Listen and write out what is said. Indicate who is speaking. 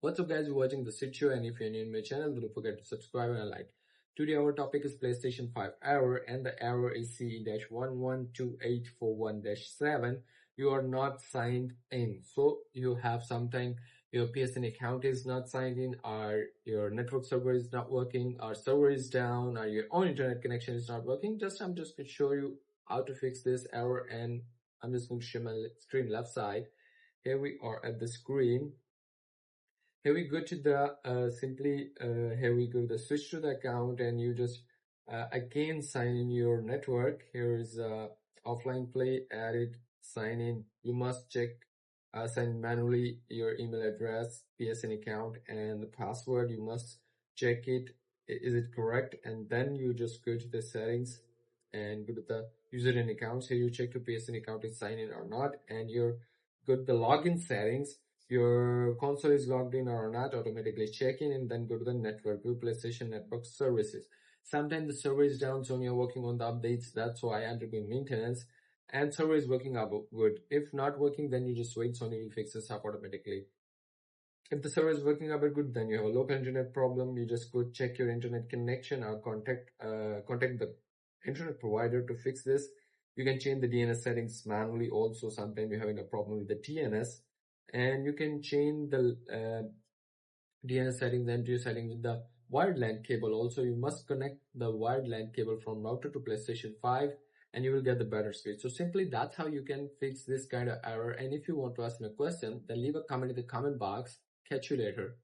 Speaker 1: What's up guys, you're watching the Sit Show, and if you're new in my channel, don't forget to subscribe and like. Today our topic is PlayStation 5 error, and the error is CE-112841-7. You are not signed in. So you have sometime your PSN account is not signed in, or your network server is not working, or server is down, or your own internet connection is not working. I'm just going to show you how to fix this error, and I'm just going to share my screen left side. Here we are at the screen. Here we go to the here we go to the switch to the account, and you just again sign in your network. Here is offline play, add it, sign in. You must check sign manually your email address, PSN account, and the password. You must check it, is it correct, and then you just go to the settings and go to the user and accounts. Here you check your PSN account is signed in or not, and you're go to the login settings. Your console is logged in or not, automatically check in, and then go to the network, go PlayStation Network Services. Sometimes the server is down, so you're working on the updates. That's why I undergoing maintenance, and server is working up good. If not working, then you just wait, Sony will fix this up automatically. If the server is working up good, then you have a local internet problem. You just go check your internet connection or contact the internet provider to fix this. You can change the DNS settings manually. Also, sometimes you're having a problem with the TNS, and you can change the DNS settings and your settings with the wired LAN cable. Also, you must connect the wired LAN cable from router to PlayStation 5, and you will get the better speed. So simply that's how you can fix this kind of error. And if you want to ask me a question, then leave a comment in the comment box. Catch you later.